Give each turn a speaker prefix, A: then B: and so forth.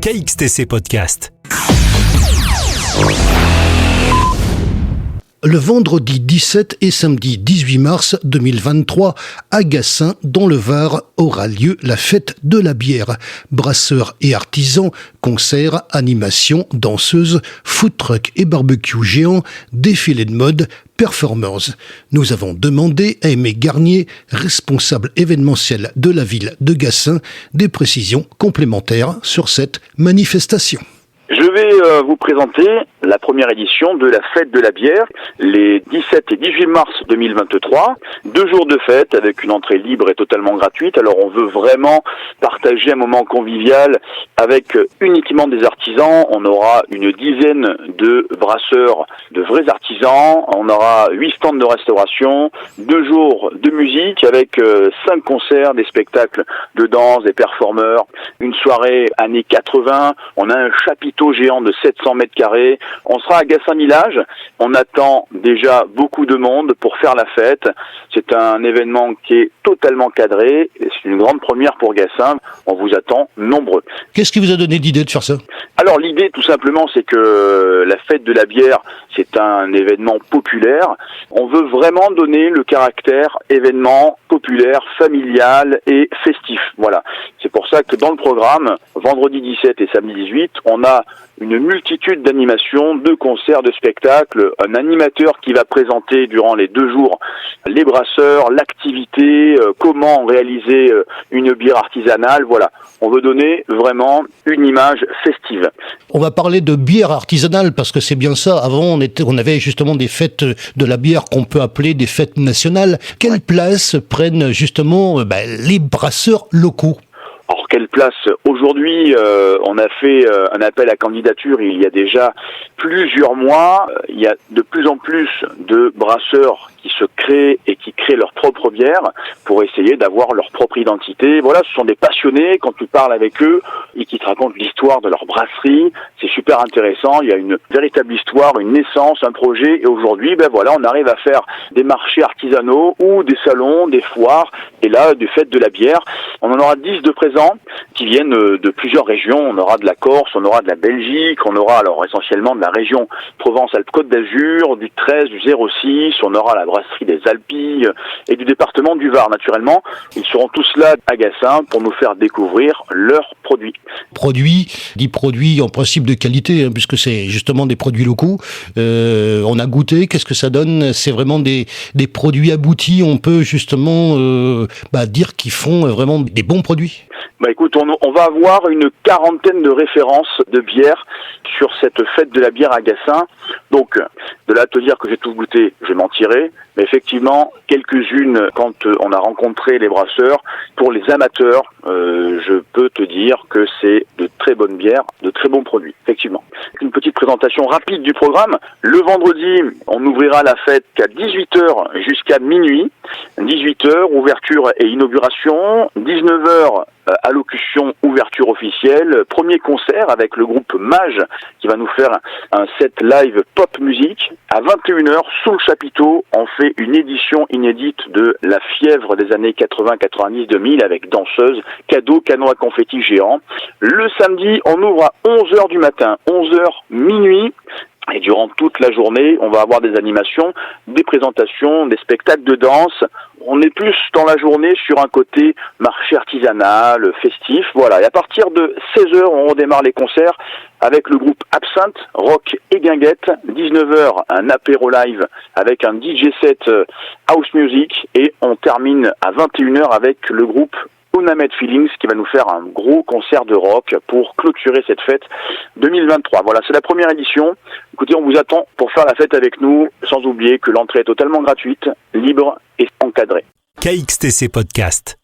A: KXTC Podcast.
B: Le vendredi 17 et samedi 18 mars 2023, à Gassin, dans le Var, aura lieu la fête de la bière. Brasseurs et artisans, concerts, animations, danseuses, food truck et barbecue géant, défilés de mode, performers. Nous avons demandé à Aimé Garnier, responsable événementiel de la ville de Gassin, des précisions complémentaires sur cette manifestation.
C: Je vais vous présenter la première édition de la fête de la bière, les 17 et 18 mars 2023. 2 jours de fête avec une entrée libre et totalement gratuite. Alors on veut vraiment partager un moment convivial avec uniquement des artisans. On aura une dizaine de brasseurs, de vrais artisans. On aura 8 stands de restauration, 2 jours de musique avec 5 concerts, des spectacles de danse, des performeurs, une soirée années 80. On a un chapiteau géant de 700 mètres carrés. On sera à Gassin-Village. On attend déjà beaucoup de monde pour faire la fête. C'est un événement qui est totalement cadré. Et c'est une grande première pour Gassin. On vous attend nombreux.
B: Qu'est-ce qui vous a donné l'idée de faire ça ?
C: Alors l'idée tout simplement c'est que la fête de la bière c'est un événement populaire. On veut vraiment donner le caractère événement populaire, familial et festif. Voilà. C'est pour ça que dans le programme, vendredi 17 et samedi 18, on a une multitude d'animations, de concerts, de spectacles, un animateur qui va présenter durant les 2 jours les brasseurs, l'activité, comment réaliser une bière artisanale. Voilà. On veut donner vraiment une image festive.
B: On va parler de bière artisanale parce que c'est bien ça. Avant, on avait justement des fêtes de la bière qu'on peut appeler des fêtes nationales. Quelle place prennent justement les brasseurs locaux ?
C: Alors quelle place ? Aujourd'hui, on a fait un appel à candidature il y a déjà plusieurs mois. Il y a de plus en plus de brasseurs qui se créent et qui créent leur propre bière pour essayer d'avoir leur propre identité. Voilà, ce sont des passionnés. Quand tu parles avec eux et qui te racontent l'histoire de leur brasserie, c'est super intéressant. Il y a une véritable histoire, une naissance, un projet. Et aujourd'hui, on arrive à faire des marchés artisanaux ou des salons, des foires. Et là, des fêtes de la bière. On en aura 10 de présents qui viennent de plusieurs régions. On aura de la Corse, on aura de la Belgique, on aura alors essentiellement de la région Provence-Alpes-Côte d'Azur, du 13, du 06, on aura la brasserie des Alpilles et du département du Var naturellement. Ils seront tous là à Gassin pour nous faire découvrir leurs produits.
B: Produits en principe de qualité, puisque c'est justement des produits locaux. On a goûté, qu'est-ce que ça donne ? C'est vraiment des produits aboutis, on peut justement dire qu'ils font vraiment des bons produits.
C: Écoute, on va avoir une 40aine de références de bières sur cette fête de la bière à Gassin. Donc, de là à te dire que j'ai tout goûté, je mentirais. Mais effectivement, quelques-unes, quand on a rencontré les brasseurs, pour les amateurs, je peux te dire que c'est de très bonnes bières, de très bons produits, effectivement. Une petite présentation rapide du programme. Le vendredi, on ouvrira la fête à 18h jusqu'à minuit. 18h, ouverture et inauguration. 19h, allocution, ouverture officielle. Premier concert avec le groupe Mage qui va nous faire un set live pop musique. À 21h, sous le chapiteau, on fait une édition inédite de La Fièvre des années 80, 90, 2000 avec danseuse, cadeaux, canons à confetti géants. Le samedi, on ouvre à 11h du matin, 11h minuit. Et durant toute la journée, on va avoir des animations, des présentations, des spectacles de danse. On est plus dans la journée sur un côté marché artisanal, festif, voilà. Et à partir de 16h, on redémarre les concerts avec le groupe Absinthe, rock et guinguette. 19h, un apéro live avec un DJ set house music. Et on termine à 21h avec le groupe Unamed Feelings qui va nous faire un gros concert de rock pour clôturer cette fête 2023. Voilà, c'est la première édition. Écoutez, on vous attend pour faire la fête avec nous, sans oublier que l'entrée est totalement gratuite, libre et encadrée.
A: KXTC Podcast.